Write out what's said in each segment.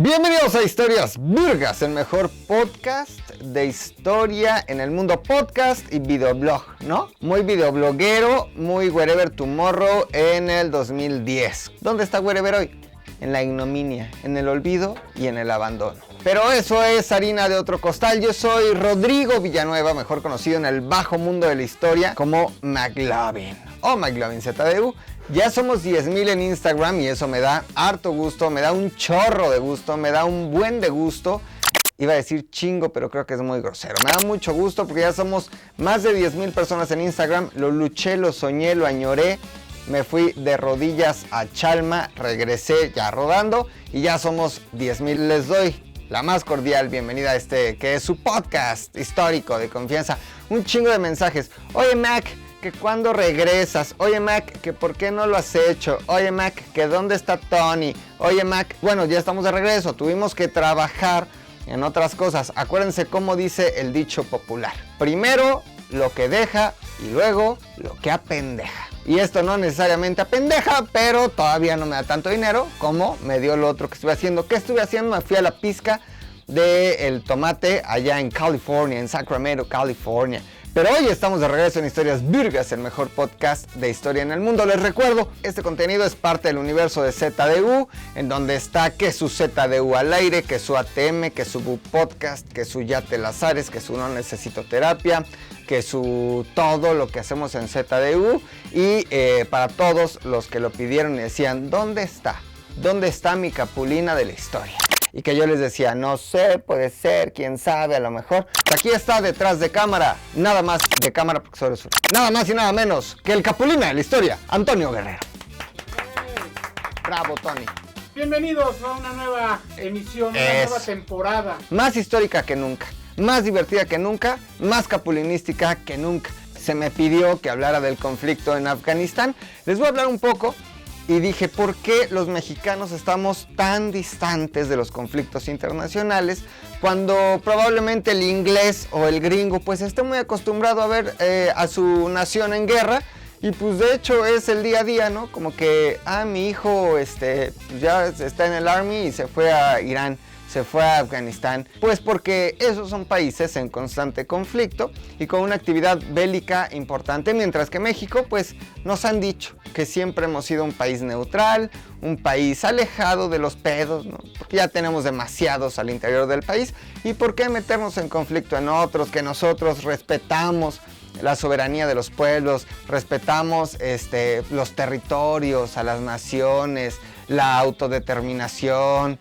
Bienvenidos a Historias Virgas, el mejor podcast de historia en el mundo podcast y videoblog, ¿no? Muy videobloguero, muy Wherever Tomorrow en el 2010. ¿Dónde está Wherever hoy? En la ignominia, en el olvido y en el abandono. Pero eso es harina de otro costal. Yo soy Rodrigo Villanueva, mejor conocido en el bajo mundo de la historia como McLovin o McLovin ZDU. Ya somos 10,000 en Instagram y eso me da harto gusto, me da un chorro de gusto, me da un buen de gusto. Iba a decir chingo, pero creo que es muy grosero. Me da mucho gusto porque ya somos más de 10,000 personas en Instagram. Lo luché, lo soñé, lo añoré. Me fui de rodillas a Chalma, regresé ya rodando y ya somos 10,000. Les doy la más cordial bienvenida a este que es su podcast histórico de confianza. Un chingo de mensajes. Oye Mac, que cuando regresas. Oye Mac, que por qué no lo has hecho. Oye Mac, que dónde está Tony. Oye Mac, bueno, ya estamos de regreso. Tuvimos que trabajar en otras cosas. Acuérdense cómo dice el dicho popular. Primero lo que deja y luego lo que apendeja. Y esto no necesariamente apendeja, pero todavía no me da tanto dinero como me dio lo otro que estuve haciendo. ¿Qué estuve haciendo? Me fui a la pizca del tomate allá en California, en Sacramento, California. Pero hoy estamos de regreso en Historias Virgas, el mejor podcast de historia en el mundo. Les recuerdo, este contenido es parte del universo de ZDU, en donde está que su ZDU al aire, que su ATM, que su Bu Podcast, que su Ya te las ares, que su No necesito terapia, que su todo lo que hacemos en ZDU. Y para todos los que lo pidieron y decían, ¿dónde está? ¿Dónde está mi capulina de la historia? Y que yo les decía, no sé, puede ser, quién sabe, a lo mejor. Aquí está detrás de cámara, nada más de cámara porque solo es uno. Nada más y nada menos que el capulina de la historia, Antonio Guerrero. Bravo, Tony. Bienvenidos a una nueva emisión, una nueva temporada. Más histórica que nunca, más divertida que nunca, más capulinística que nunca. Se me pidió que hablara del conflicto en Afganistán. Les voy a hablar un poco. Y dije, ¿por qué los mexicanos estamos tan distantes de los conflictos internacionales cuando probablemente el inglés o el gringo pues esté muy acostumbrado a ver a su nación en guerra? Y pues de hecho es el día a día, ¿no? Como que, mi hijo pues ya está en el Army y se fue a Irán, se fue a Afganistán. Pues porque esos son países en constante conflicto y con una actividad bélica importante, mientras que México pues nos han dicho que siempre hemos sido un país neutral, un país alejado de los pedos, ¿no? Porque ya tenemos demasiados al interior del país. ¿Y por qué meternos en conflicto en otros? Que nosotros respetamos la soberanía de los pueblos, respetamos los territorios, a las naciones, la autodeterminación.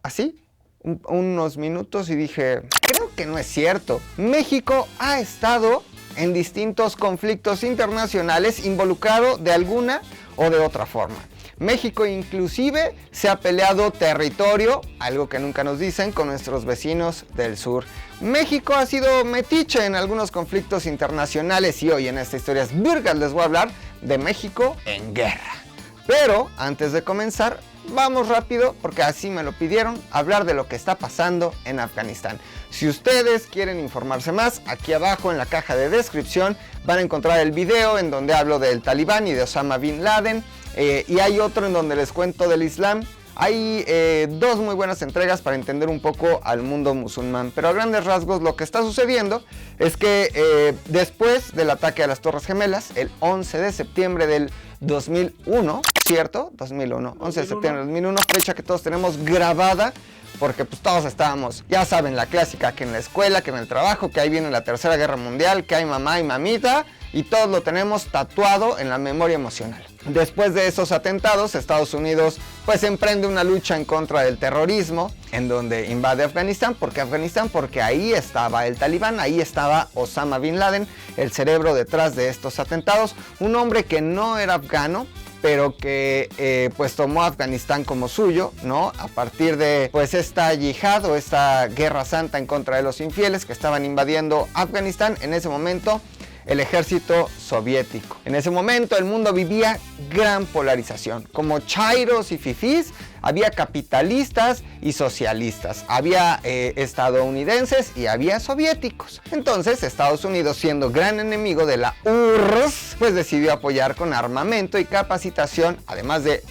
Así, unos minutos y dije, creo que no es cierto. México ha estado en distintos conflictos internacionales involucrado de alguna o de otra forma. México inclusive se ha peleado territorio, algo que nunca nos dicen, con nuestros vecinos del sur. México ha sido metiche en algunos conflictos internacionales y hoy en esta Historias Virgas les voy a hablar de México en guerra. Pero antes de comenzar, vamos rápido, porque así me lo pidieron, hablar de lo que está pasando en Afganistán. Si ustedes quieren informarse más, aquí abajo en la caja de descripción van a encontrar el video en donde hablo del Talibán y de Osama Bin Laden. Y hay otro en donde les cuento del Islam. Hay dos muy buenas entregas para entender un poco al mundo musulmán. Pero a grandes rasgos lo que está sucediendo es que después del ataque a las Torres Gemelas, el 11 de septiembre del 2001, ¿cierto? 2001, 11 de septiembre del 2001, fecha que todos tenemos grabada, porque pues todos estábamos, ya saben, la clásica, que en la escuela, que en el trabajo, que ahí viene la Tercera Guerra Mundial, que hay mamá y mamita, y todos lo tenemos tatuado en la memoria emocional. Después de esos atentados, Estados Unidos pues emprende una lucha en contra del terrorismo, en donde invade Afganistán. ¿Por qué Afganistán? Porque ahí estaba el Talibán, ahí estaba Osama Bin Laden, el cerebro detrás de estos atentados, un hombre que no era afgano, pero que pues tomó Afganistán como suyo, ¿no? A partir de pues esta yihad o esta guerra santa en contra de los infieles que estaban invadiendo Afganistán en ese momento. El ejército soviético. En ese momento el mundo vivía gran polarización. Como chairos y fifís, había capitalistas y socialistas. Había estadounidenses y había soviéticos. Entonces Estados Unidos, siendo gran enemigo de la URSS, pues decidió apoyar con armamento y capacitación, además de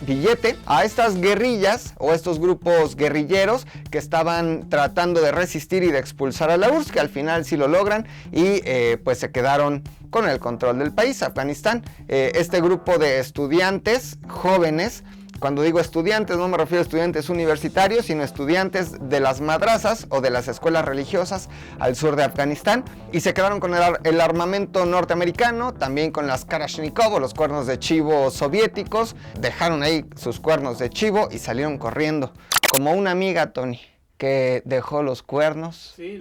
billete a estas guerrillas o estos grupos guerrilleros que estaban tratando de resistir y de expulsar a la URSS, que al final sí lo logran y pues se quedaron con el control del país, Afganistán. Este grupo de estudiantes jóvenes, cuando digo estudiantes no me refiero a estudiantes universitarios, sino estudiantes de las madrazas o de las escuelas religiosas al sur de Afganistán, y se quedaron con el armamento norteamericano, también con las Kalashnikov o los cuernos de chivo soviéticos. Dejaron ahí sus cuernos de chivo y salieron corriendo, como una amiga, Tony, que dejó los cuernos y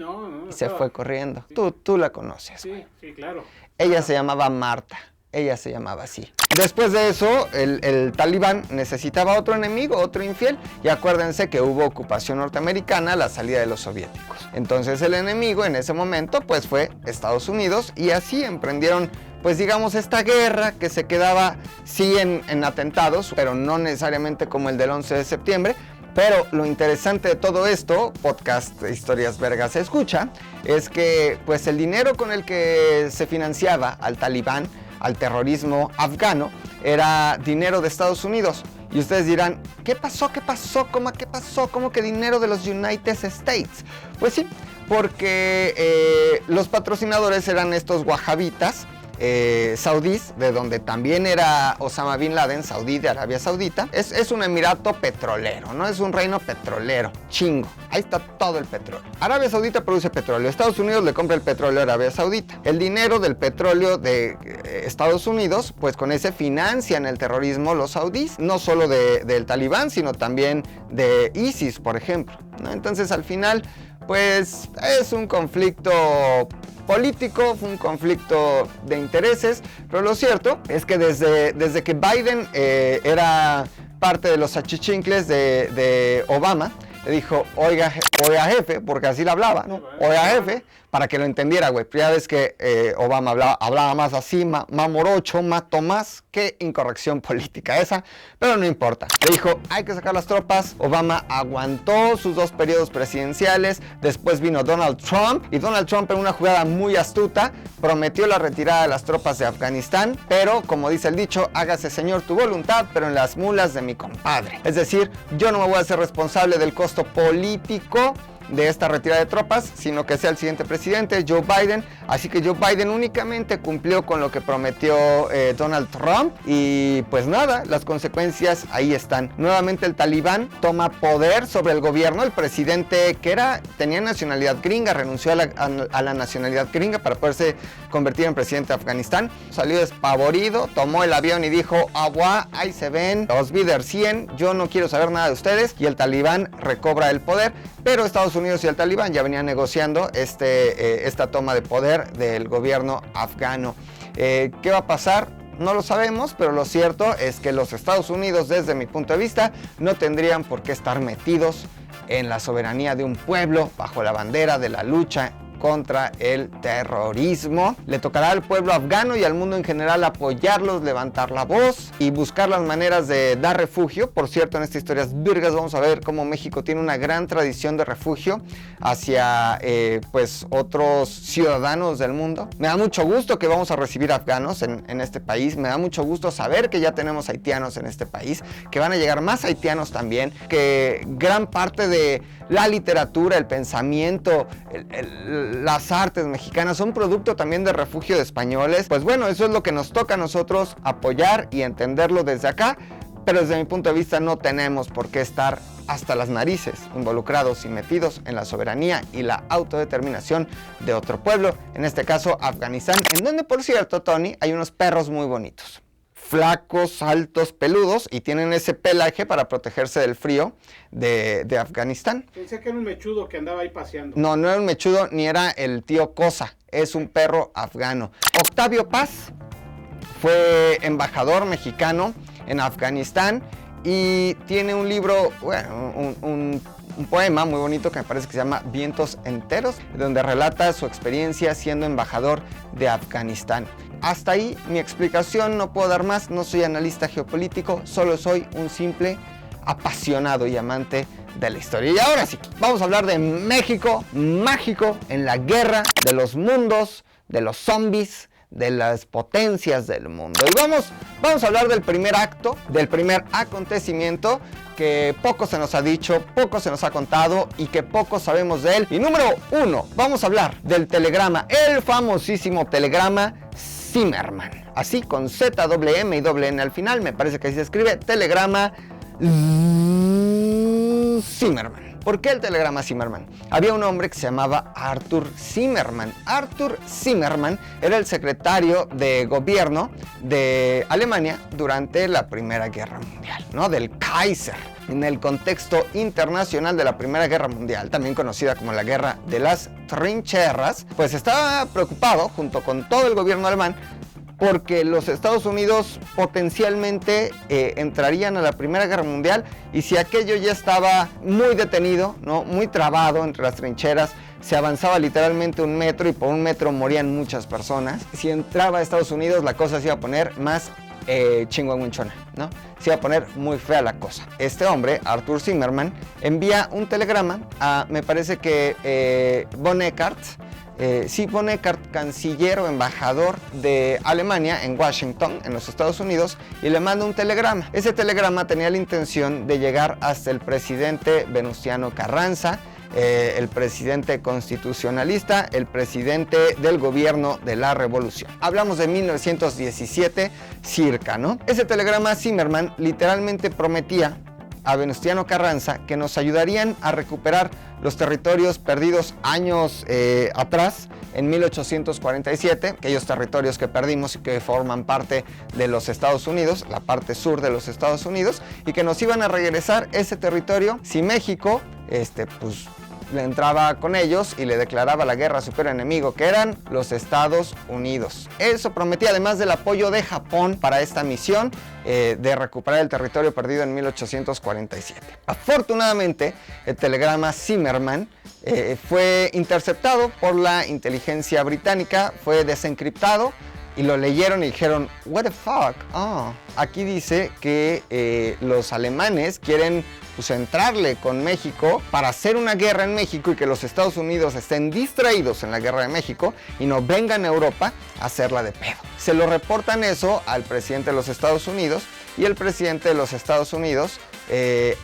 se fue corriendo. Sí. Tú la conoces. Sí, claro. Ella se llamaba Marta. Ella se llamaba así. Después de eso, el talibán necesitaba otro enemigo, otro infiel. Y acuérdense que hubo ocupación norteamericana a la salida de los soviéticos. Entonces el enemigo en ese momento pues fue Estados Unidos. Y así emprendieron, pues digamos, esta guerra que se quedaba sí en atentados, pero no necesariamente como el del 11 de septiembre. Pero lo interesante de todo esto, podcast Historias Vergas se escucha, es que pues el dinero con el que se financiaba al talibán, al terrorismo afgano, era dinero de Estados Unidos. Y ustedes dirán, ¿qué pasó? ¿Qué pasó? ¿Cómo qué pasó? ¿Cómo que dinero de los United States? Pues sí, porque los patrocinadores eran estos wahabitas, saudíes, de donde también era Osama Bin Laden, saudí de Arabia Saudita. Es un emirato petrolero, ¿no? Es un reino petrolero, chingo. Ahí está todo el petróleo. Arabia Saudita produce petróleo, Estados Unidos le compra el petróleo a Arabia Saudita. El dinero del petróleo de Estados Unidos, pues con ese financian el terrorismo los saudíes, no solo del talibán, sino también de ISIS, por ejemplo, ¿no? Entonces al final, pues es un conflicto político, fue un conflicto de intereses, pero lo cierto es que desde que Biden era parte de los achichincles de Obama, le dijo, oiga jefe, porque así le hablaba, ¿no? Oiga jefe, para que lo entendiera, güey. Ya ves que Obama hablaba más así, más morocho, más Tomás. Qué incorrección política esa, pero no importa. Le dijo, hay que sacar las tropas. Obama aguantó sus 2 periodos presidenciales. Después vino Donald Trump, y Donald Trump, en una jugada muy astuta, prometió la retirada de las tropas de Afganistán, pero como dice el dicho, hágase señor tu voluntad, pero en las mulas de mi compadre. Es decir, yo no me voy a hacer responsable del costo político de esta retirada de tropas, sino que sea el siguiente presidente, Joe Biden. Así que Joe Biden únicamente cumplió con lo que prometió Donald Trump, y pues nada, las consecuencias ahí están. Nuevamente el talibán toma poder sobre el gobierno. El presidente, que tenía nacionalidad gringa, renunció a la nacionalidad gringa para poderse convertir en presidente de Afganistán. Salió despavorido, tomó el avión y dijo, agua, ahí se ven, os Bider 100, yo no quiero saber nada de ustedes, y el talibán recobra el poder. Pero Estados Unidos y el talibán ya venían negociando esta toma de poder del gobierno afgano. ¿Qué va a pasar? No lo sabemos, pero lo cierto es que los Estados Unidos, desde mi punto de vista, no tendrían por qué estar metidos en la soberanía de un pueblo bajo la bandera de la lucha contra el terrorismo. Le tocará al pueblo afgano y al mundo en general apoyarlos, levantar la voz y buscar las maneras de dar refugio. Por cierto, en estas historias virgas vamos a ver cómo México tiene una gran tradición de refugio hacia pues otros ciudadanos del mundo. Me da mucho gusto que vamos a recibir afganos en este país. Me da mucho gusto saber que ya tenemos haitianos en este país, que van a llegar más haitianos también, que gran parte de la literatura, el pensamiento, las artes mexicanas son producto también de refugio de españoles. Pues bueno, eso es lo que nos toca a nosotros apoyar y entenderlo desde acá, pero desde mi punto de vista no tenemos por qué estar hasta las narices involucrados y metidos en la soberanía y la autodeterminación de otro pueblo, en este caso Afganistán, en donde, por cierto, Tony, hay unos perros muy bonitos. Flacos, altos, peludos, y tienen ese pelaje para protegerse del frío de Afganistán. Pensé que era un mechudo que andaba ahí paseando. No, no era un mechudo ni era el tío Cosa, es un perro afgano. Octavio Paz fue embajador mexicano en Afganistán y tiene un libro, bueno, un poema muy bonito que me parece que se llama Vientos Enteros, donde relata su experiencia siendo embajador de Afganistán. Hasta ahí mi explicación, no puedo dar más, no soy analista geopolítico, solo soy un simple apasionado y amante de la historia. Y ahora sí, vamos a hablar de México mágico en la guerra de los mundos, de los zombies, de las potencias del mundo. Y vamos a hablar del primer acto, del primer acontecimiento que poco se nos ha dicho, poco se nos ha contado y que poco sabemos de él. Y número 1, vamos a hablar del telegrama, el famosísimo telegrama Zimmermann. Así con Z-M y doble N al final, me parece que así se escribe, telegrama Zimmermann. ¿Por qué el telegrama Zimmermann? Había un hombre que se llamaba Arthur Zimmermann. Arthur Zimmermann era el secretario de gobierno de Alemania durante la Primera Guerra Mundial, ¿no? Del Kaiser. En el contexto internacional de la Primera Guerra Mundial, también conocida como la Guerra de las Trincheras, pues estaba preocupado, junto con todo el gobierno alemán, porque los Estados Unidos potencialmente entrarían a la Primera Guerra Mundial, y si aquello ya estaba muy detenido, ¿no? Muy trabado entre las trincheras, se avanzaba literalmente 1 metro y por 1 metro morían muchas personas. Si entraba a Estados Unidos, la cosa se iba a poner más chingüengüenchona, ¿no? Se iba a poner muy fea la cosa. Este hombre, Arthur Zimmermann, envía un telegrama a, me parece que von Eckart, von Eckart, canciller o embajador de Alemania en Washington, en los Estados Unidos, y le manda un telegrama. Ese telegrama tenía la intención de llegar hasta el presidente Venustiano Carranza, el presidente constitucionalista, el presidente del gobierno de la revolución. Hablamos de 1917 circa, ¿no? Ese telegrama Zimmermann literalmente prometía a Venustiano Carranza que nos ayudarían a recuperar los territorios perdidos años atrás, en 1847, aquellos territorios que perdimos y que forman parte de los Estados Unidos, la parte sur de los Estados Unidos, y que nos iban a regresar ese territorio si México, pues, le entraba con ellos y le declaraba la guerra a su peor enemigo, que eran los Estados Unidos. Eso prometía, además del apoyo de Japón para esta misión de recuperar el territorio perdido en 1847. Afortunadamente, el telegrama Zimmermann fue interceptado por la inteligencia británica, fue desencriptado, y lo leyeron y dijeron, what the fuck, aquí dice que los alemanes quieren, pues, entrarle con México para hacer una guerra en México, y que los Estados Unidos estén distraídos en la guerra de México y no vengan a Europa a hacerla de pedo. Se lo reportan eso al presidente de los Estados Unidos, y el presidente de los Estados Unidos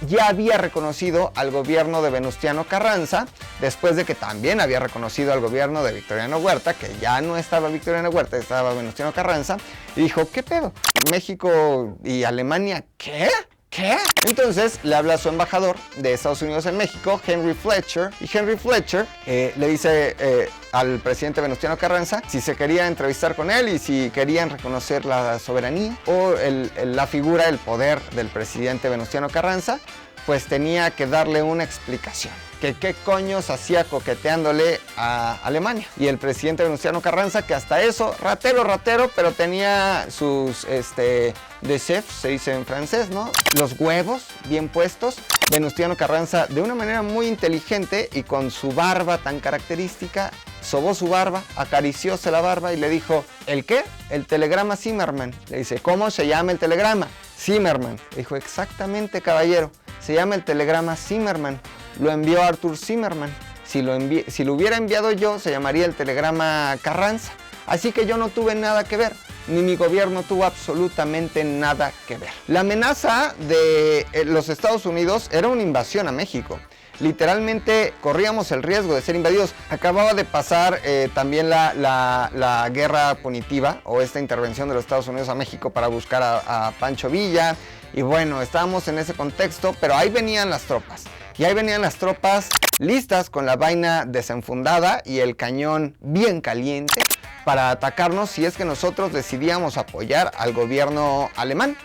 ya había reconocido al gobierno de Venustiano Carranza, después de que también había reconocido al gobierno de Victoriano Huerta, que ya no estaba Victoriano Huerta, estaba Venustiano Carranza, y dijo, ¿qué pedo? ¿México y Alemania qué? ¿Qué? Entonces le habla a su embajador de Estados Unidos en México, Henry Fletcher, y Henry Fletcher le dice al presidente Venustiano Carranza si se quería entrevistar con él y si querían reconocer la soberanía o la figura, el poder del presidente Venustiano Carranza, pues tenía que darle una explicación. Que qué coños hacía coqueteándole a Alemania. Y el presidente Venustiano Carranza, que hasta eso, ratero, pero tenía sus, de chef, se dice en francés, ¿no? Los huevos bien puestos. Venustiano Carranza, de una manera muy inteligente y con su barba tan característica, sobó su barba, acaricióse la barba y le dijo, ¿el qué? El telegrama Zimmermann. Le dice, ¿cómo se llama el telegrama? Zimmermann. Le dijo, exactamente, caballero, se llama el telegrama Zimmermann. Lo envió Arthur Zimmermann. Si lo hubiera enviado yo, se llamaría el telegrama Carranza. Así que yo no tuve nada que ver, ni mi gobierno tuvo absolutamente nada que ver. La amenaza de los Estados Unidos era una invasión a México. Literalmente corríamos el riesgo de ser invadidos. Acababa de pasar también la guerra punitiva, o esta intervención de los Estados Unidos a México para buscar a Pancho Villa. Y bueno, estábamos en ese contexto, pero ahí venían las tropas. Y ahí venían las tropas listas con la vaina desenfundada y el cañón bien caliente para atacarnos si es que nosotros decidíamos apoyar al gobierno alemán.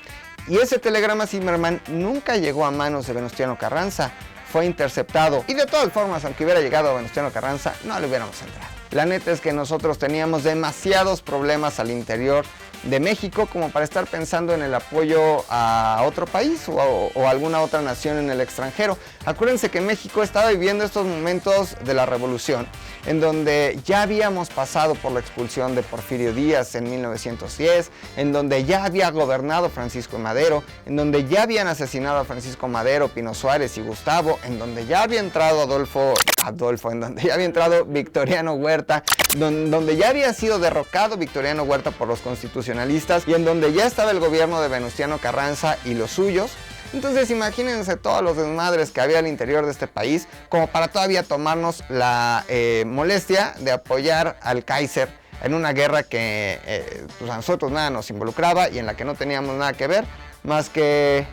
Y ese telegrama Zimmermann nunca llegó a manos de Venustiano Carranza, fue interceptado. Y de todas formas, aunque hubiera llegado a Venustiano Carranza, no le hubiéramos entrado. La neta es que nosotros teníamos demasiados problemas al interior de México como para estar pensando en el apoyo a otro país o alguna otra nación en el extranjero. Acuérdense que México estaba viviendo estos momentos de la revolución, en donde ya habíamos pasado por la expulsión de Porfirio Díaz en 1910, en donde ya había gobernado Francisco Madero, en donde ya habían asesinado a Francisco Madero, Pino Suárez y Gustavo, en donde ya había entrado en donde ya había entrado Victoriano Huerta, donde ya había sido derrocado Victoriano Huerta por los constitucionalistas y en donde ya estaba el gobierno de Venustiano Carranza y los suyos. Entonces imagínense todos los desmadres que había al interior de este país como para todavía tomarnos la molestia de apoyar al Kaiser en una guerra que pues a nosotros nada nos involucraba y en la que no teníamos nada que ver, más que,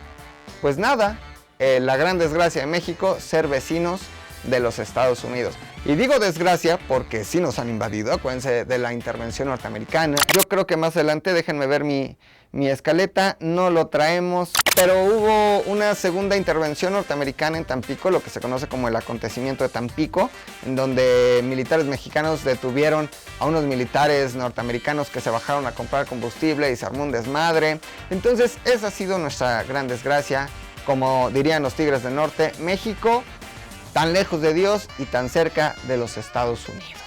pues nada, la gran desgracia de México, ser vecinos de los Estados Unidos. Y digo desgracia porque sí nos han invadido, acuérdense de la intervención norteamericana. Yo creo que más adelante, déjenme ver mi escaleta, no lo traemos, pero hubo una segunda intervención norteamericana en Tampico, lo que se conoce como el acontecimiento de Tampico, en donde militares mexicanos detuvieron a unos militares norteamericanos que se bajaron a comprar combustible y se armó un desmadre. Entonces esa ha sido nuestra gran desgracia, como dirían los Tigres del Norte, México tan lejos de Dios y tan cerca de los Estados Unidos.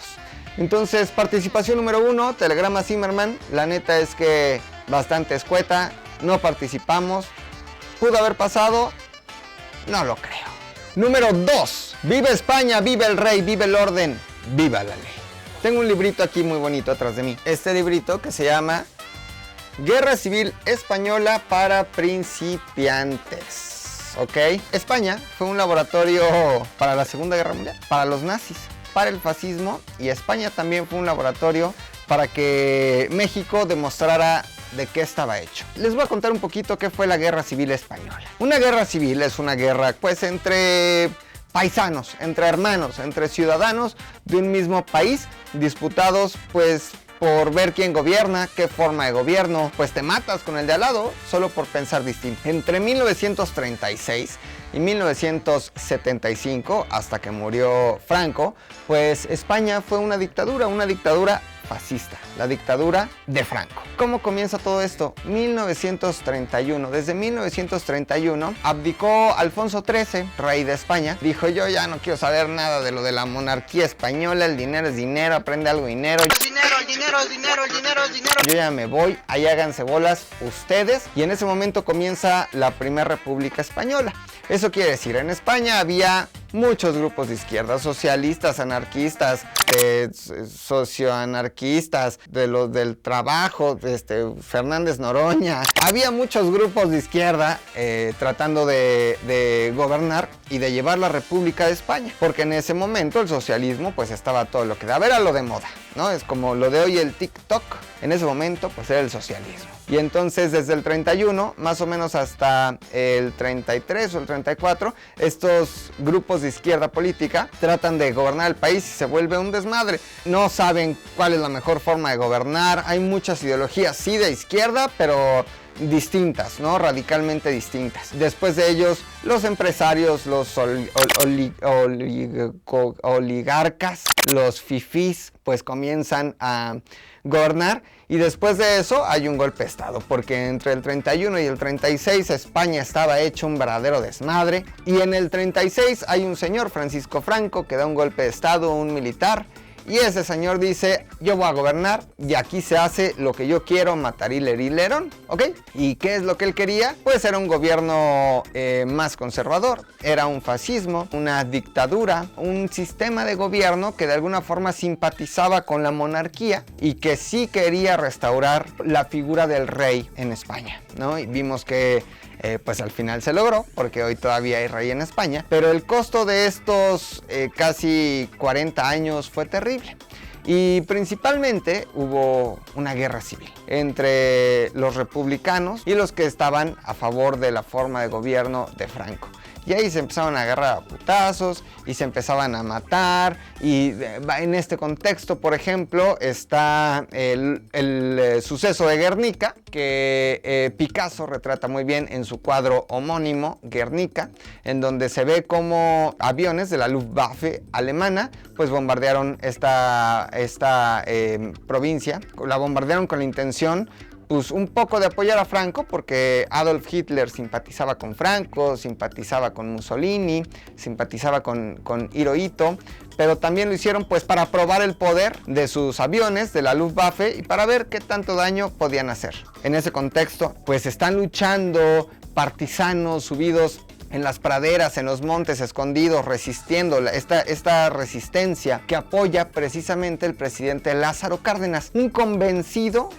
Entonces, participación número 1, Telegrama Zimmerman. La neta es que bastante escueta, no participamos. ¿Pudo haber pasado? No lo creo. Número 2, viva España, viva el rey, viva el orden, viva la ley. Tengo un librito aquí muy bonito atrás de mí. Este librito que se llama Guerra Civil Española para Principiantes. ¿Ok? España fue un laboratorio para la Segunda Guerra Mundial, para los nazis, para el fascismo, y España también fue un laboratorio para que México demostrara de qué estaba hecho. Les voy a contar un poquito qué fue la Guerra Civil Española. Una guerra civil es una guerra pues entre paisanos, entre hermanos, entre ciudadanos de un mismo país, disputados pues por ver quién gobierna, qué forma de gobierno, pues te matas con el de al lado solo por pensar distinto. Entre 1936 y 1975, hasta que murió Franco, pues España fue una dictadura fascista, la dictadura de Franco. ¿Cómo comienza todo esto? 1931. Desde 1931 abdicó Alfonso XIII, rey de España. Dijo: yo ya no quiero saber nada de lo de la monarquía española, el dinero es dinero, aprende algo dinero. Yo ya me voy, ahí háganse bolas ustedes. Y en ese momento comienza la primera República Española. Eso quiere decir, en España había muchos grupos de izquierda, socialistas, anarquistas, socioanarquistas, de los del trabajo, Fernández Noroña. Había muchos grupos de izquierda tratando de gobernar y de llevar la República de España, porque en ese momento el socialismo pues estaba todo lo que daba, era lo de moda, ¿no? Es como lo de hoy el TikTok, en ese momento pues era el socialismo. Y entonces desde el 31 más o menos hasta el 33 o el 34, estos grupos de izquierda política tratan de gobernar el país y se vuelve un desmadre. No saben cuál es la mejor forma de gobernar, hay muchas ideologías sí de izquierda, pero distintas, ¿no? Radicalmente distintas. Después de ellos, los empresarios, los oligarcas, los fifís, pues comienzan a gobernar. Y después de eso hay un golpe de estado, porque entre el 31 y el 36 España estaba hecho un verdadero desmadre. Y en el 36 hay un señor, Francisco Franco, que da un golpe de estado, un militar. Y ese señor dice: yo voy a gobernar y aquí se hace lo que yo quiero, matarilerillerón, ¿ok? ¿Y qué es lo que él quería? Pues era un gobierno más conservador, era un fascismo, una dictadura, un sistema de gobierno que de alguna forma simpatizaba con la monarquía y que sí quería restaurar la figura del rey en España, ¿no? Y vimos que pues al final se logró, porque hoy todavía hay rey en España, pero el costo de estos casi 40 años fue terrible. Y principalmente hubo una guerra civil entre los republicanos y los que estaban a favor de la forma de gobierno de Franco. Y ahí se empezaron a agarrar a putazos y se empezaban a matar. Y en este contexto, por ejemplo, está el suceso de Guernica, que Picasso retrata muy bien en su cuadro homónimo, Guernica, en donde se ve cómo aviones de la Luftwaffe alemana pues bombardearon esta provincia. La bombardearon con la intención pues un poco de apoyar a Franco, porque Adolf Hitler simpatizaba con Franco, simpatizaba con Mussolini, simpatizaba con Hirohito, pero también lo hicieron pues para probar el poder de sus aviones, de la Luftwaffe, y para ver qué tanto daño podían hacer. En ese contexto, pues están luchando partisanos subidos en las praderas, en los montes, escondidos, resistiendo esta resistencia que apoya precisamente el presidente Lázaro Cárdenas, un convencido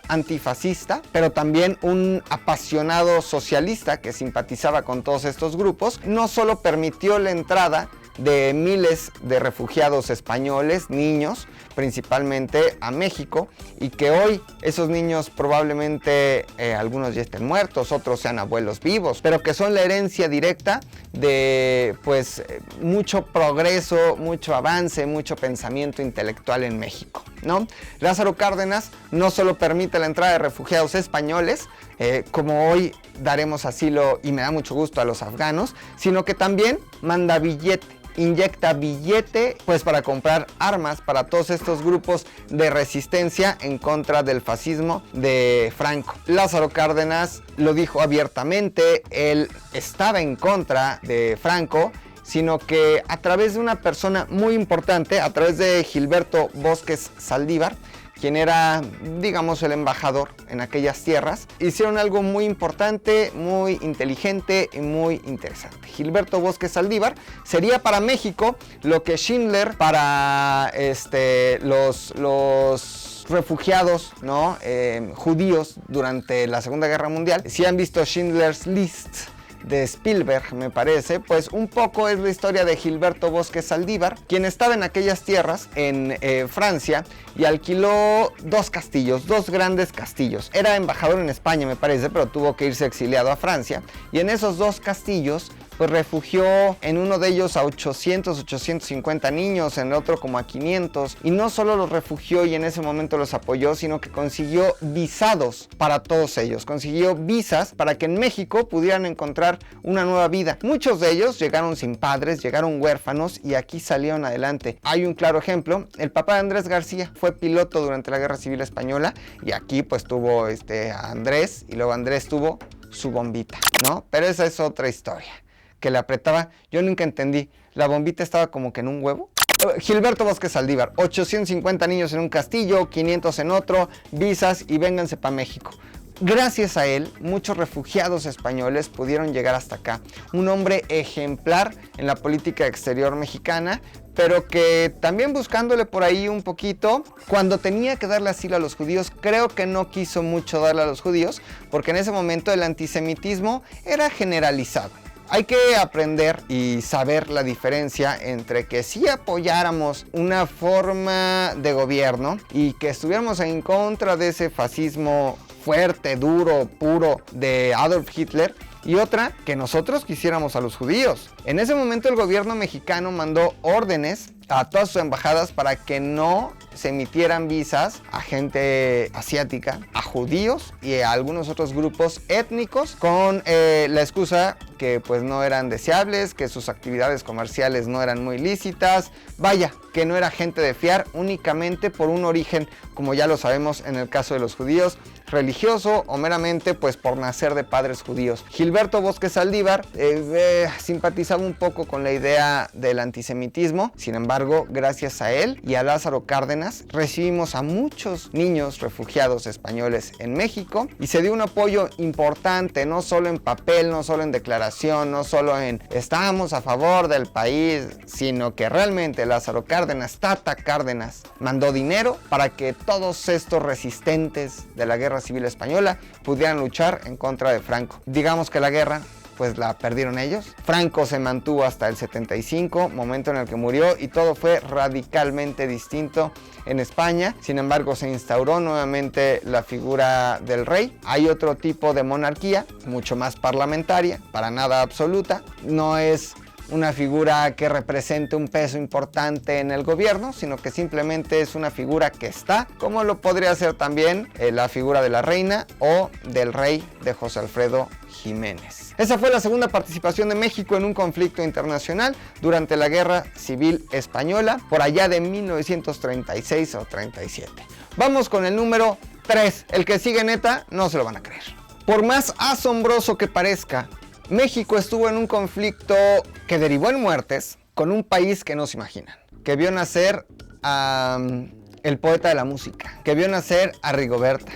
antifascista, pero también un apasionado socialista que simpatizaba con todos estos grupos. No solo permitió la entrada de miles de refugiados españoles, niños, principalmente a México, y que hoy esos niños probablemente algunos ya estén muertos, otros sean abuelos vivos, pero que son la herencia directa de pues mucho progreso, mucho avance, mucho pensamiento intelectual en México, ¿no? Lázaro Cárdenas no solo permite la entrada de refugiados españoles, como hoy daremos asilo y me da mucho gusto a los afganos, sino que también manda billete, inyecta billete pues para comprar armas para todos estos grupos de resistencia en contra del fascismo de Franco. Lázaro Cárdenas lo dijo abiertamente, él estaba en contra de Franco, sino que a través de una persona muy importante, a través de Gilberto Bosques Saldívar, quien era, digamos, el embajador en aquellas tierras, hicieron algo muy importante, muy inteligente y muy interesante. Gilberto Bosques Saldívar sería para México lo que Schindler para los refugiados, ¿no? Judíos durante la Segunda Guerra Mundial. Si han visto Schindler's List de Spielberg, me parece, pues un poco es la historia de Gilberto Bosques Saldívar, quien estaba en aquellas tierras en Francia y alquiló dos grandes castillos. Era embajador en España, me parece, pero tuvo que irse exiliado a Francia, y en esos dos castillos pues refugió en uno de ellos a 850 niños, en el otro como a 500, y no solo los refugió y en ese momento los apoyó, sino que consiguió visados para todos ellos, consiguió visas para que en México pudieran encontrar una nueva vida. Muchos de ellos llegaron sin padres, llegaron huérfanos y aquí salieron adelante. Hay un claro ejemplo, el papá de Andrés García fue piloto durante la Guerra Civil Española y aquí pues tuvo a Andrés, y luego Andrés tuvo su bombita, ¿no? Pero esa es otra historia que le apretaba. Yo nunca entendí, la bombita estaba como que en un huevo. Gilberto Bosques Saldívar, 850 niños en un castillo, 500 en otro, visas y vénganse para México. Gracias a él, muchos refugiados españoles pudieron llegar hasta acá. Un hombre ejemplar en la política exterior mexicana, pero que también buscándole por ahí un poquito, cuando tenía que darle asilo a los judíos, creo que no quiso mucho darle a los judíos, porque en ese momento el antisemitismo era generalizado. Hay que aprender y saber la diferencia entre que sí apoyáramos una forma de gobierno y que estuviéramos en contra de ese fascismo fuerte, duro, puro de Adolf Hitler, y otra, que nosotros quisiéramos a los judíos. En ese momento el gobierno mexicano mandó órdenes a todas sus embajadas para que no se emitieran visas a gente asiática, a judíos y a algunos otros grupos étnicos, con la excusa que pues no eran deseables, que sus actividades comerciales no eran muy lícitas, vaya, que no era gente de fiar, únicamente por un origen, como ya lo sabemos en el caso de los judíos, religioso o meramente pues por nacer de padres judíos. Gilberto Bosques Saldívar simpatizaba un poco con la idea del antisemitismo, sin embargo, gracias a él y a Lázaro Cárdenas, recibimos a muchos niños refugiados españoles en México y se dio un apoyo importante, no solo en papel, no solo en declaración, no solo en estamos a favor del país, sino que realmente Lázaro Cárdenas, Tata Cárdenas, mandó dinero para que todos estos resistentes de la Guerra Civil Española pudieran luchar en contra de Franco. Digamos que la guerra pues la perdieron ellos. Franco se mantuvo hasta el 75, momento en el que murió, y todo fue radicalmente distinto en España. Sin embargo, se instauró nuevamente la figura del rey. Hay otro tipo de monarquía, mucho más parlamentaria, para nada absoluta. No es una figura que represente un peso importante en el gobierno, sino que simplemente es una figura que está, como lo podría ser también la figura de la reina o del rey de José Alfredo Jiménez. Esa fue la segunda participación de México en un conflicto internacional durante la Guerra Civil Española, por allá de 1936 o 37. Vamos con el número 3. El que sigue neta, no se lo van a creer. Por más asombroso que parezca, México estuvo en un conflicto que derivó en muertes con un país que no se imaginan. Que vio nacer a el poeta de la música. Que vio nacer a Rigoberta.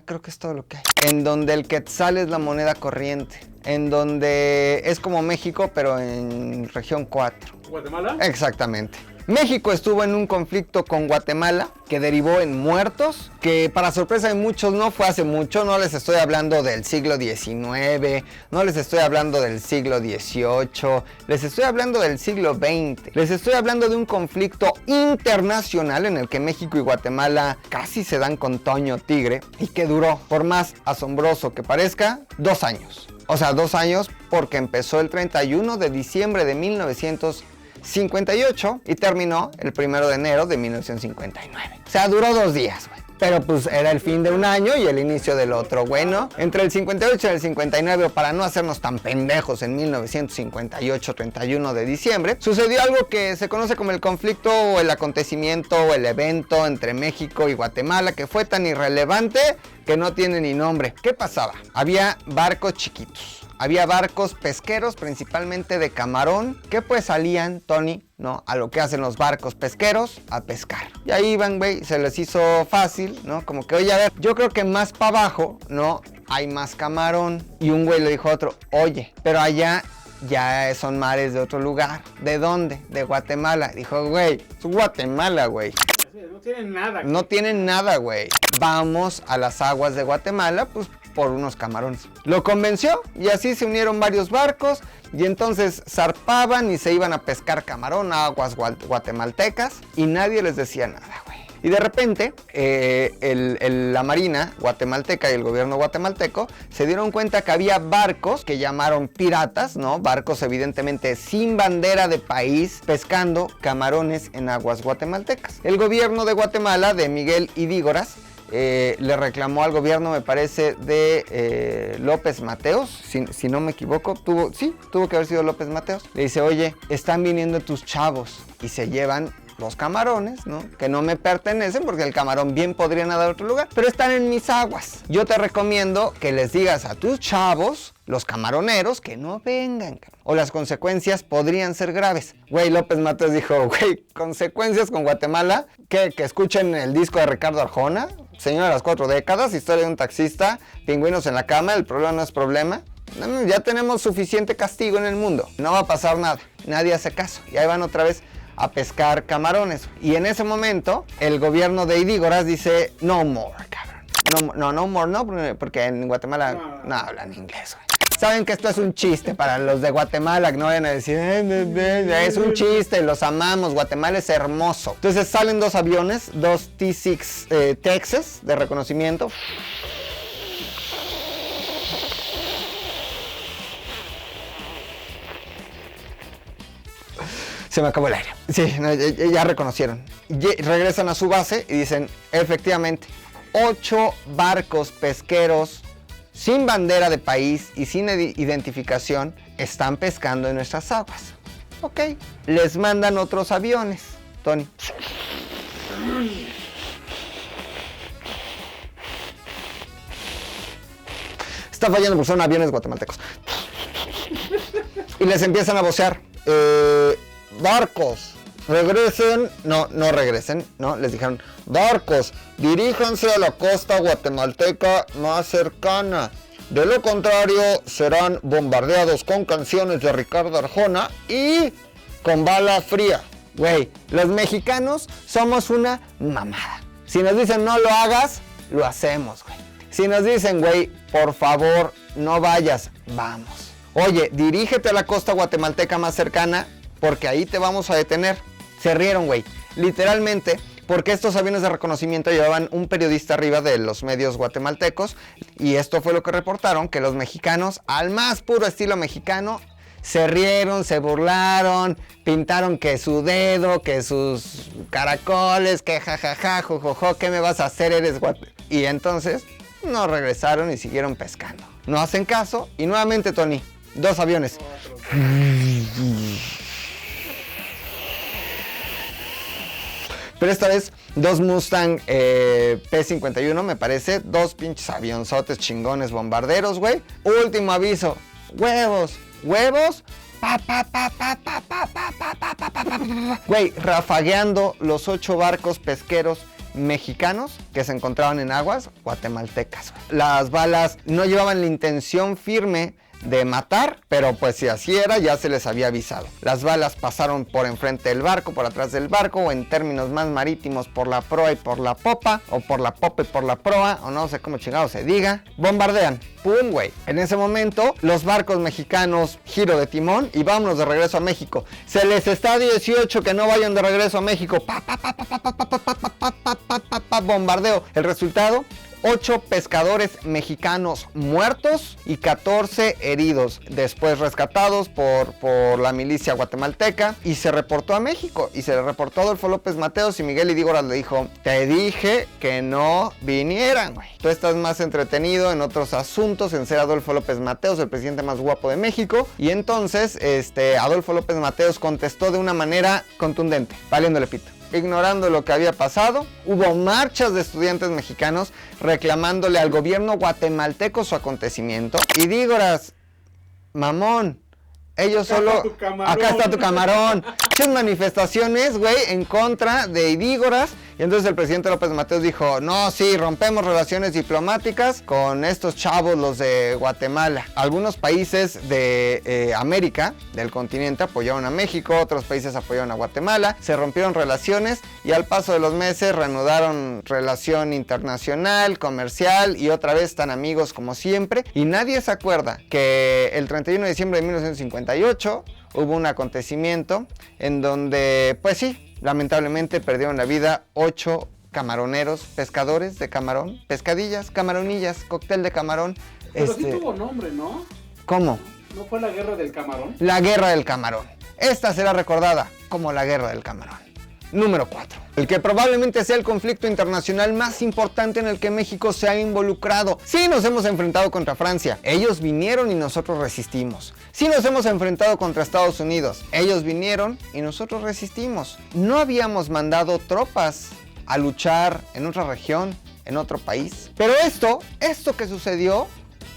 Creo que es todo lo que hay. En donde el quetzal es la moneda corriente. En donde es como México, pero en región 4. ¿Guatemala? Exactamente. México estuvo en un conflicto con Guatemala que derivó en muertos, que para sorpresa de muchos no fue hace mucho. No les estoy hablando del siglo XIX, no les estoy hablando del siglo XVIII, les estoy hablando del siglo XX. Les estoy hablando de un conflicto internacional en el que México y Guatemala casi se dan con Toño Tigre y que duró, por más asombroso que parezca, 2 años. O sea, 2 años porque empezó el 31 de diciembre de 1958 y terminó el 1 de enero de 1959. O sea, duró 2 días, güey. Pero pues era el fin de un año y el inicio del otro. Bueno, entre el 58 y el 59, para no hacernos tan pendejos, en 1958, 31 de diciembre, sucedió algo que se conoce como el conflicto o el acontecimiento o el evento entre México y Guatemala, que fue tan irrelevante que no tiene ni nombre. ¿Qué pasaba? Había barcos chiquitos. Había barcos pesqueros, principalmente de camarón, que pues salían, Tony, ¿no? A lo que hacen los barcos pesqueros, a pescar. Y ahí iban, güey, se les hizo fácil, ¿no? Como que, oye, a ver, yo creo que más para abajo, ¿no? Hay más camarón. Y un güey le dijo a otro, oye, pero allá ya son mares de otro lugar. ¿De dónde? De Guatemala. Dijo, güey, es Guatemala, güey. No tienen nada. No tienen nada, güey. Vamos a las aguas de Guatemala, pues por unos camarones. Lo convenció y así se unieron varios barcos y entonces zarpaban y se iban a pescar camarón a aguas guatemaltecas y nadie les decía nada, güey. Y de repente la marina guatemalteca y el gobierno guatemalteco se dieron cuenta que había barcos que llamaron piratas, ¿no? Barcos evidentemente sin bandera de país pescando camarones en aguas guatemaltecas. El gobierno de Guatemala, de Miguel Ydígoras, le reclamó al gobierno, me parece, de López Mateos, si no me equivoco, tuvo que haber sido López Mateos. Le dice, oye, están viniendo tus chavos y se llevan los camarones, ¿no? Que no me pertenecen porque el camarón bien podría nadar a otro lugar, pero están en mis aguas. Yo te recomiendo que les digas a tus chavos, los camaroneros, que no vengan, o las consecuencias podrían ser graves. Güey, López Mateos dijo, güey, consecuencias con Guatemala, que escuchen el disco de Ricardo Arjona, Señor de las 4 décadas, historia de un taxista, pingüinos en la cama, el problema no es problema. Ya tenemos suficiente castigo en el mundo, no va a pasar nada, nadie hace caso, y ahí van otra vez a pescar camarones. Y en ese momento, el gobierno de Ydígoras dice, no more, cabrón. No more, no, porque en Guatemala no hablan inglés, güey. Saben que esto es un chiste para los de Guatemala, que no vayan a decir, es un chiste, los amamos, Guatemala es hermoso. Entonces salen 2 aviones, 2 T-6 Texas de reconocimiento. Se me acabó el aire. Sí, ya reconocieron. Regresan a su base y dicen, efectivamente, 8 barcos pesqueros sin bandera de país y sin identificación están pescando en nuestras aguas. Ok, les mandan otros aviones, Tony. Está fallando porque son aviones guatemaltecos. Y les empiezan a vocear. Barcos, regresen, no regresen, no, les dijeron, barcos, diríjanse a la costa guatemalteca más cercana, de lo contrario serán bombardeados con canciones de Ricardo Arjona y con bala fría. Güey, los mexicanos somos una mamada. Si nos dicen no lo hagas, lo hacemos, güey. Si nos dicen, güey, por favor, no vayas, vamos. Oye, dirígete a la costa guatemalteca más cercana, porque ahí te vamos a detener. Se rieron, güey. Literalmente, porque estos aviones de reconocimiento llevaban un periodista arriba de los medios guatemaltecos. Y esto fue lo que reportaron, que los mexicanos, al más puro estilo mexicano, se rieron, se burlaron, pintaron que su dedo, que sus caracoles, que jajaja, jojojo, ¿qué me vas a hacer? Eres guate. Y entonces, no regresaron y siguieron pescando. No hacen caso. Y nuevamente, Tony, 2 aviones. pero esta vez 2 Mustang P-51, me parece, 2 pinches avionzotes chingones bombarderos, güey. Último aviso, huevos, güey, rafagueando los 8 barcos pesqueros mexicanos que se encontraban en aguas guatemaltecas. Las balas no llevaban la intención firme de matar, pero pues si así era, ya se les había avisado. Las balas pasaron por enfrente del barco, por atrás del barco, o en términos más marítimos, por la proa y por la popa, o por la popa y por la proa, o no sé cómo chingado se diga. Bombardean, pum, güey. En ese momento, los barcos mexicanos, giro de timón y vámonos de regreso a México. Se les está 18 que no vayan de regreso a México. Bombardeo. El resultado, 8 pescadores mexicanos muertos y 14 heridos, después rescatados por la milicia guatemalteca, y se reportó a México, y se le reportó a Adolfo López Mateos, y Miguel Ydígoras le dijo, te dije que no vinieran, güey. Tú estás más entretenido en otros asuntos, en ser Adolfo López Mateos, el presidente más guapo de México, y entonces Adolfo López Mateos contestó de una manera contundente, valiéndole pito. Ignorando lo que había pasado, hubo marchas de estudiantes mexicanos reclamándole al gobierno guatemalteco su acontecimiento. Ydígoras, mamón, ellos acá solo... Está tu camarón. Acá está tu camarón. Muchas manifestaciones, güey, en contra de Ydígoras. Y entonces el presidente López Mateos dijo, no, sí, rompemos relaciones diplomáticas con estos chavos, los de Guatemala. Algunos países de América, del continente, apoyaron a México, otros países apoyaron a Guatemala, se rompieron relaciones y al paso de los meses reanudaron relación internacional, comercial y otra vez están amigos como siempre. Y nadie se acuerda que el 31 de diciembre de 1958 hubo un acontecimiento en donde, pues sí, lamentablemente perdieron la vida 8 camaroneros, pescadores de camarón, pescadillas, camaronillas, cóctel de camarón. Pero sí tuvo nombre, ¿no? ¿Cómo? ¿No fue la guerra del camarón? La guerra del camarón. Esta será recordada como la guerra del camarón. Número 4. El que probablemente sea el conflicto internacional más importante en el que México se ha involucrado. Sí nos hemos enfrentado contra Francia, ellos vinieron y nosotros resistimos. Sí nos hemos enfrentado contra Estados Unidos, ellos vinieron y nosotros resistimos. No habíamos mandado tropas a luchar en otra región, en otro país. Pero esto que sucedió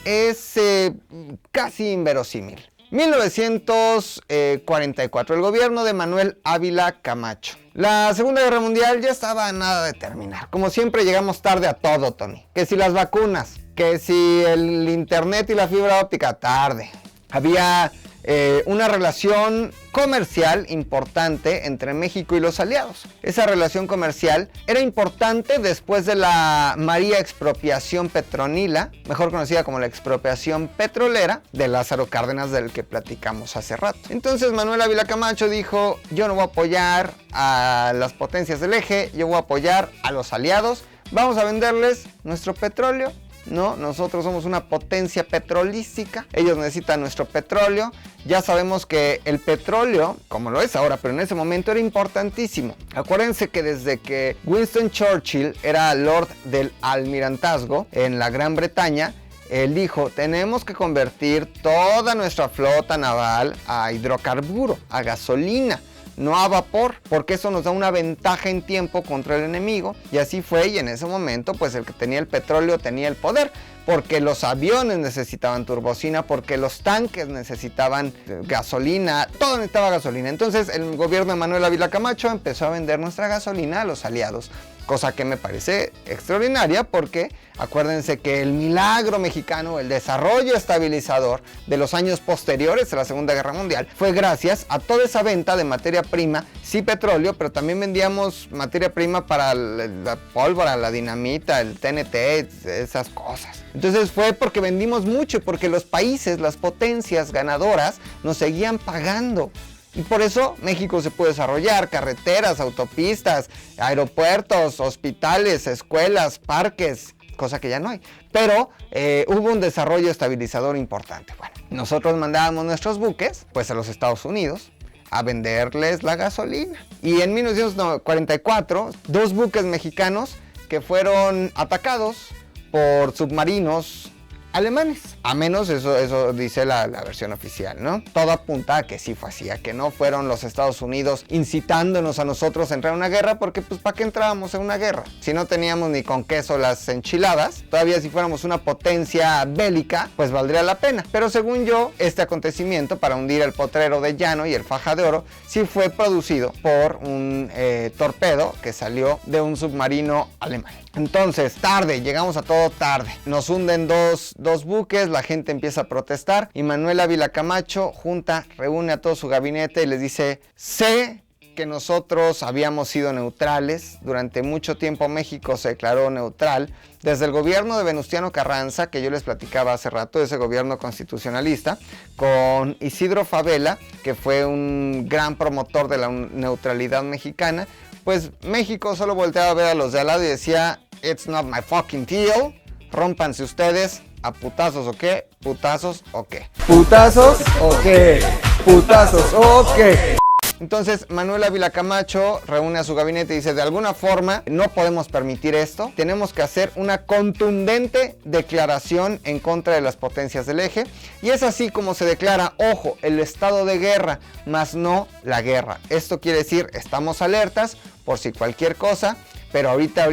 es casi inverosímil. 1944, el gobierno de Manuel Ávila Camacho. La Segunda Guerra Mundial ya estaba a nada de terminar. Como siempre llegamos tarde a todo, Tony. Que si las vacunas, que si el internet y la fibra óptica, tarde. Había una relación comercial importante entre México y los aliados. Esa relación comercial era importante después de la María Expropiación Petronila, mejor conocida como la expropiación petrolera de Lázaro Cárdenas, del que platicamos hace rato. Entonces Manuel Ávila Camacho dijo, yo no voy a apoyar a las potencias del eje, yo voy a apoyar a los aliados, vamos a venderles nuestro petróleo. No, nosotros somos una potencia petrolística, ellos necesitan nuestro petróleo. Ya sabemos que el petróleo, como lo es ahora, pero en ese momento era importantísimo. Acuérdense que desde que Winston Churchill era Lord del Almirantazgo en la Gran Bretaña, él dijo, tenemos que convertir toda nuestra flota naval a hidrocarburo, a gasolina, no a vapor, porque eso nos da una ventaja en tiempo contra el enemigo. Y así fue, y en ese momento pues el que tenía el petróleo tenía el poder, porque los aviones necesitaban turbocina, porque los tanques necesitaban gasolina, todo necesitaba gasolina. Entonces el gobierno de Manuel Ávila Camacho empezó a vender nuestra gasolina a los aliados, cosa que me parece extraordinaria, porque acuérdense que el milagro mexicano, el desarrollo estabilizador de los años posteriores a la Segunda Guerra Mundial, fue gracias a toda esa venta de materia prima, sí petróleo, pero también vendíamos materia prima para la pólvora, la dinamita, el TNT, esas cosas. Entonces fue porque vendimos mucho, porque los países, las potencias ganadoras nos seguían pagando. Y por eso México se pudo desarrollar, carreteras, autopistas, aeropuertos, hospitales, escuelas, parques, cosa que ya no hay. Pero hubo un desarrollo estabilizador importante. Bueno, nosotros mandábamos nuestros buques, pues a los Estados Unidos, a venderles la gasolina. Y en 1944, 2 buques mexicanos que fueron atacados por submarinos alemanes. A menos eso dice la versión oficial, ¿no? Todo apunta a que sí fue así, a que no fueron los Estados Unidos incitándonos a nosotros a entrar en una guerra, porque pues ¿para qué entrábamos en una guerra? Si no teníamos ni con queso las enchiladas, todavía si fuéramos una potencia bélica, pues valdría la pena. Pero según yo, este acontecimiento para hundir el potrero de Llano y el Faja de Oro, sí fue producido por un torpedo que salió de un submarino alemán. Entonces, llegamos a todo tarde. Nos hunden dos buques, la gente empieza a protestar y Manuel Ávila Camacho reúne a todo su gabinete y les dice: sé que nosotros habíamos sido neutrales, durante mucho tiempo México se declaró neutral, desde el gobierno de Venustiano Carranza, que yo les platicaba hace rato, ese gobierno constitucionalista, con Isidro Fabela, que fue un gran promotor de la neutralidad mexicana, pues México solo volteaba a ver a los de al lado y decía: it's not my fucking deal, rómpanse ustedes, a putazos o qué, putazos o qué. ¿Putazos o qué? ¿Putazos o qué? Entonces Manuel Ávila Camacho reúne a su gabinete y dice: de alguna forma no podemos permitir esto, tenemos que hacer una contundente declaración en contra de las potencias del eje, y es así como se declara, ojo, el estado de guerra, más no la guerra. Esto quiere decir, estamos alertas por si cualquier cosa, pero ahorita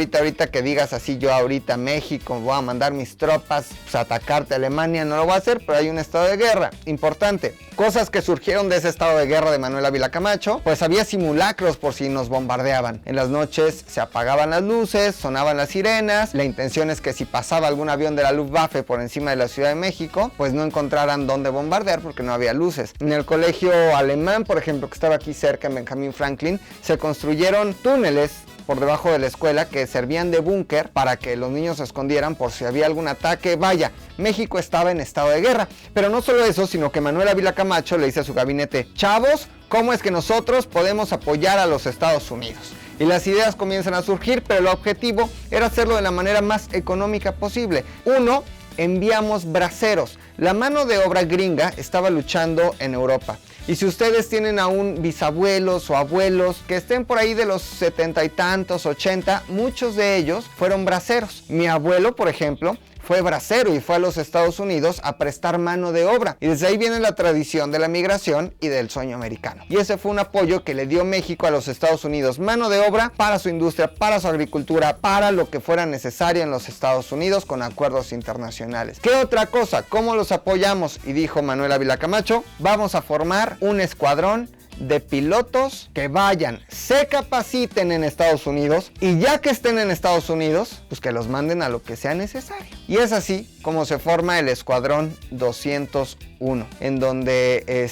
que digas así, yo ahorita México voy a mandar mis tropas a atacarte a Alemania, no lo voy a hacer, pero hay un estado de guerra. Importante, cosas que surgieron de ese estado de guerra de Manuel Ávila Camacho, pues había simulacros por si nos bombardeaban. En las noches se apagaban las luces, sonaban las sirenas, la intención es que si pasaba algún avión de la Luftwaffe por encima de la Ciudad de México, pues no encontraran dónde bombardear porque no había luces. En el colegio alemán, por ejemplo, que estaba aquí cerca en Benjamin Franklin, se construyeron túneles por debajo de la escuela que servían de búnker para que los niños se escondieran por si había algún ataque. Vaya, México estaba en estado de guerra. Pero no solo eso, sino que Manuel Ávila Camacho le dice a su gabinete: chavos, ¿cómo es que nosotros podemos apoyar a los Estados Unidos? Y las ideas comienzan a surgir, pero el objetivo era hacerlo de la manera más económica posible. Uno, enviamos braceros. La mano de obra gringa estaba luchando en Europa. Y si ustedes tienen aún bisabuelos o abuelos que estén por ahí de los 70 y tantos, 80, muchos de ellos fueron braceros. Mi abuelo, por ejemplo, fue bracero y fue a los Estados Unidos a prestar mano de obra. Y desde ahí viene la tradición de la migración y del sueño americano. Y ese fue un apoyo que le dio México a los Estados Unidos. Mano de obra para su industria, para su agricultura, para lo que fuera necesario en los Estados Unidos con acuerdos internacionales. ¿Qué otra cosa? ¿Cómo los apoyamos? Y dijo Manuel Ávila Camacho: vamos a formar un escuadrón de pilotos que vayan, se capaciten en Estados Unidos, y ya que estén en Estados Unidos, pues que los manden a lo que sea necesario. Y es así como se forma el Escuadrón 201, en donde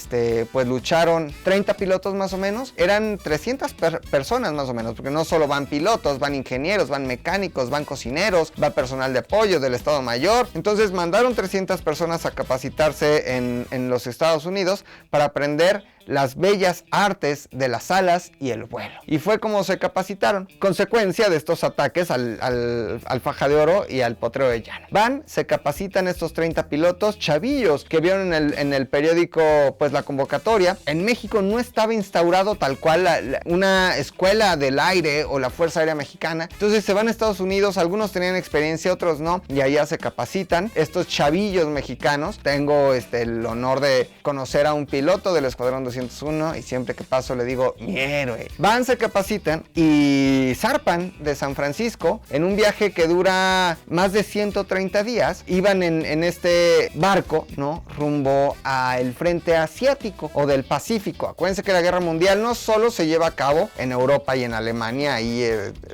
pues lucharon 30 pilotos más o menos. Eran 300 personas más o menos, porque no solo van pilotos, van ingenieros, van mecánicos, van cocineros, va personal de apoyo del Estado Mayor. Entonces mandaron 300 personas a capacitarse en los Estados Unidos para aprender las bellas artes de las alas y el vuelo. Y fue como se capacitaron, consecuencia de estos ataques al Faja de Oro y al Potrero de Llano. Van, se capacitan estos 30 pilotos chavillos que vieron en el periódico pues la convocatoria. En México no estaba instaurado tal cual una escuela del aire o la Fuerza Aérea Mexicana. Entonces se van a Estados Unidos, algunos tenían experiencia, otros no, y allá se capacitan estos chavillos mexicanos. Tengo el honor de conocer a un piloto del Escuadrón 201 y siempre que paso le digo: mi héroe. Van, se capacitan y zarpan de San Francisco en un viaje que dura más de 130 días. Iban en este barco, ¿no?, rumbo al frente asiático o del Pacífico. Acuérdense que la guerra mundial no solo se lleva a cabo en Europa y en Alemania, ahí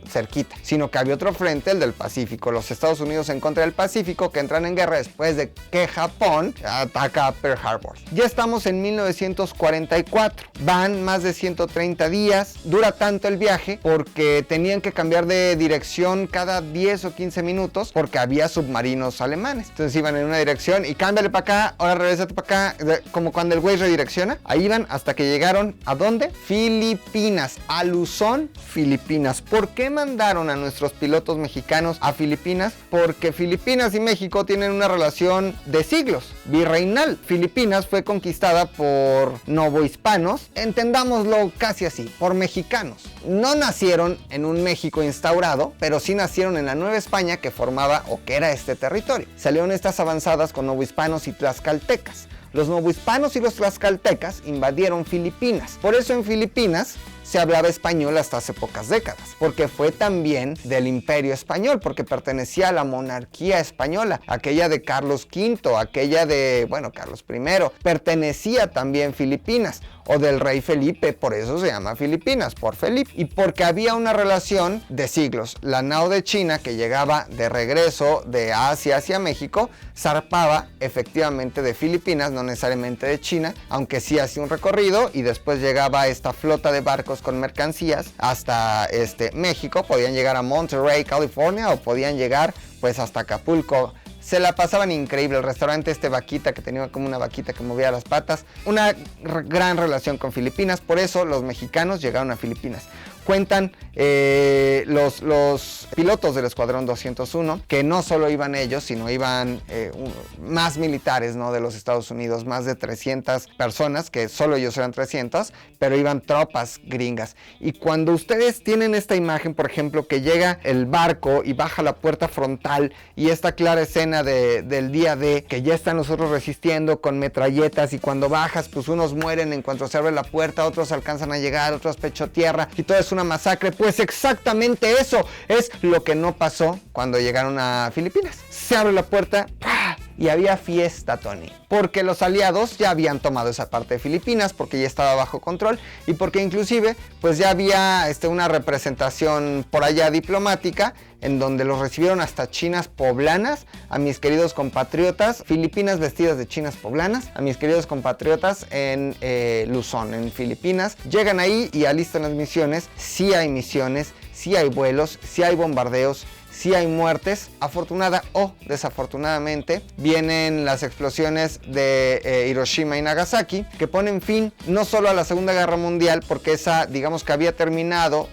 cerquita, sino que había otro frente, el del Pacífico. Los Estados Unidos en contra del Pacífico, que entran en guerra después de que Japón ataca a Pearl Harbor. Ya estamos en 1944. Van más de 130 días. Dura tanto el viaje porque tenían que cambiar de dirección cada 10 o 15 minutos porque había submarinos alemanes. Entonces iban en una dirección y cámbiale para acá, ahora regrésate para acá, como cuando el güey redirecciona. Ahí iban hasta que llegaron ¿a dónde? Filipinas, a Luzón, Filipinas. ¿Por qué mandaron a nuestros pilotos mexicanos a Filipinas? Porque Filipinas y México tienen una relación de siglos, virreinal. Filipinas fue conquistada por novohispanos, entendámoslo casi así, por mexicanos. no nacieron en un México instaurado, pero sí nacieron en la Nueva España que formaba o que era este territorio. Salieron estas avanzadas con novohispanos y tlaxcaltecas. Los novohispanos y los tlaxcaltecas invadieron Filipinas. Por eso en Filipinas se hablaba español hasta hace pocas décadas, porque fue también del Imperio Español, porque pertenecía a la monarquía española, aquella de Carlos V, aquella de, Carlos I, pertenecía también Filipinas, o del rey Felipe, por eso se llama Filipinas, por Felipe, y porque había una relación de siglos. La nao de China, que llegaba de regreso de Asia hacia México, zarpaba efectivamente de Filipinas, no necesariamente de China, aunque sí hacía un recorrido, y después llegaba esta flota de barcos con mercancías hasta México. Podían llegar a Monterey, California, o podían llegar pues hasta Acapulco. Se la pasaban increíble. El restaurante Vaquita, que tenía como una vaquita que movía las patas. Una gran relación con Filipinas. Por eso los mexicanos llegaron a Filipinas. Cuentan los pilotos del Escuadrón 201 que no solo iban ellos, sino iban más militares, ¿no?, de los Estados Unidos, más de 300 personas, que solo ellos eran 300, pero iban tropas gringas. Y cuando ustedes tienen esta imagen, por ejemplo, que llega el barco y baja la puerta frontal, y esta clara escena del día D, que ya están los otros resistiendo con metralletas, y cuando bajas, pues unos mueren en cuanto se abre la puerta, otros alcanzan a llegar, otros pecho tierra, y todo es una masacre. Pues exactamente eso es lo que no pasó cuando llegaron a Filipinas. Se abre la puerta y había fiesta, Tony, porque los aliados ya habían tomado esa parte de Filipinas, porque ya estaba bajo control, y porque inclusive pues ya había una representación por allá diplomática, en donde los recibieron hasta chinas poblanas, a mis queridos compatriotas, Filipinas vestidas de chinas poblanas, a mis queridos compatriotas en Luzón, en Filipinas. Llegan ahí y alistan las misiones. Sí hay misiones, sí hay vuelos, sí hay bombardeos, sí hay muertes. Afortunada o desafortunadamente vienen las explosiones de Hiroshima y Nagasaki, que ponen fin no solo a la Segunda Guerra Mundial, porque esa, digamos que había terminado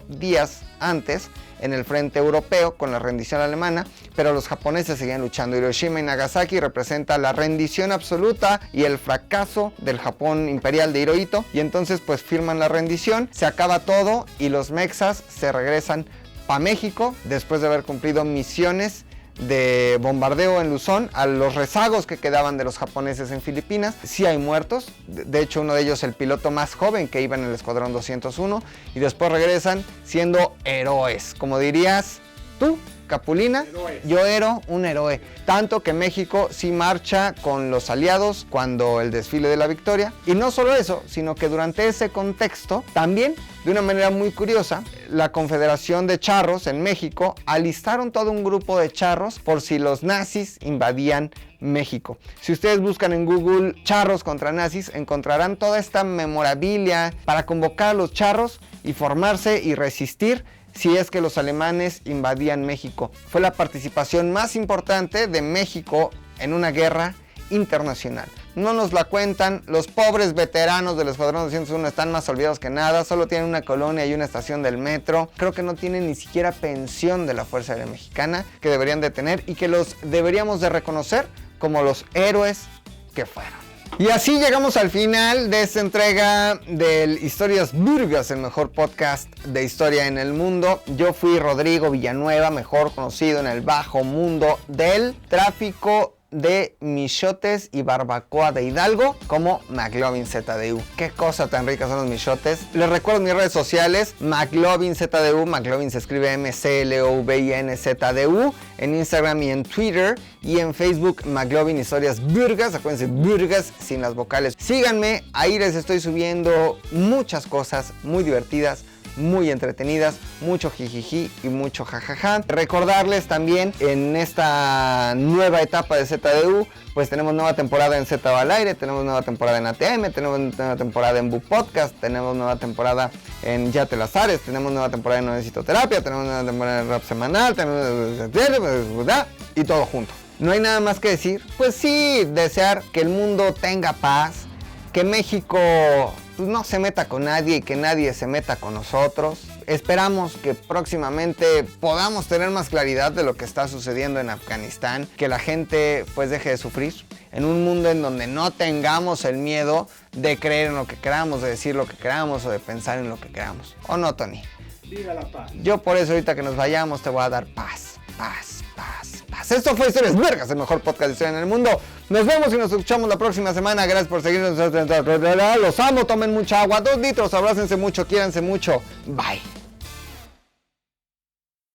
días antes en el frente europeo con la rendición alemana, pero los japoneses seguían luchando. Hiroshima y Nagasaki representa la rendición absoluta y el fracaso del Japón imperial de Hirohito, y entonces pues firman la rendición, se acaba todo y los mexas se regresan a México después de haber cumplido misiones de bombardeo en Luzón, a los rezagos que quedaban de los japoneses en Filipinas. Sí hay muertos, de hecho uno de ellos el piloto más joven que iba en el Escuadrón 201, y después regresan siendo héroes, como dirías tú, Capulina. Yo era un héroe, tanto que México sí marcha con los aliados cuando el desfile de la victoria, y no solo eso, sino que durante ese contexto también, de una manera muy curiosa, la Confederación de Charros en México alistaron todo un grupo de charros por si los nazis invadían México. Si ustedes buscan en Google charros contra nazis, encontrarán toda esta memorabilia para convocar a los charros y formarse y resistir si es que los alemanes invadían México. Fue la participación más importante de México en una guerra internacional. No nos la cuentan, los pobres veteranos del Escuadrón 201 están más olvidados que nada, solo tienen una colonia y una estación del metro. Creo que no tienen ni siquiera pensión de la Fuerza Aérea Mexicana, que deberían de tener y que los deberíamos de reconocer como los héroes que fueron. Y así llegamos al final de esta entrega del Historias Burgas, el mejor podcast de historia en el mundo. Yo fui Rodrigo Villanueva, mejor conocido en el bajo mundo del tráfico de michotes y barbacoa de Hidalgo como McLovin ZDU. Qué cosa tan rica son los michotes. Les recuerdo mis redes sociales, McLovin ZDU, McLovin se escribe MCLOVINZDU, en Instagram y en Twitter, y en Facebook McLovin Historias Burgas, acuérdense, Burgas sin las vocales. Síganme, ahí les estoy subiendo muchas cosas muy divertidas, muy entretenidas, mucho jijiji y mucho jajaja. Recordarles también, en esta nueva etapa de ZDU, pues tenemos nueva temporada en Z al Aire, tenemos nueva temporada en ATM, tenemos nueva temporada en Book Podcast, tenemos nueva temporada en Ya te las Ares, tenemos nueva temporada en No Necesito Terapia, tenemos nueva temporada en Rap Semanal, tenemos y todo junto. No hay nada más que decir, pues sí, desear que el mundo tenga paz, que México pues no se meta con nadie y que nadie se meta con nosotros. Esperamos que próximamente podamos tener más claridad de lo que está sucediendo en Afganistán, que la gente pues deje de sufrir, en un mundo en donde no tengamos el miedo de creer en lo que queramos, de decir lo que queramos o de pensar en lo que queramos. ¿O no, Tony? Viva la paz. Yo por eso ahorita que nos vayamos te voy a dar paz, paz, paz, paz. Esto fue Historias Vergas, el mejor podcast de historia en el mundo. Nos vemos y nos escuchamos la próxima semana. Gracias por seguirnos. Los amo, tomen mucha agua, 2 litros, abrácense mucho, quiéranse mucho. Bye.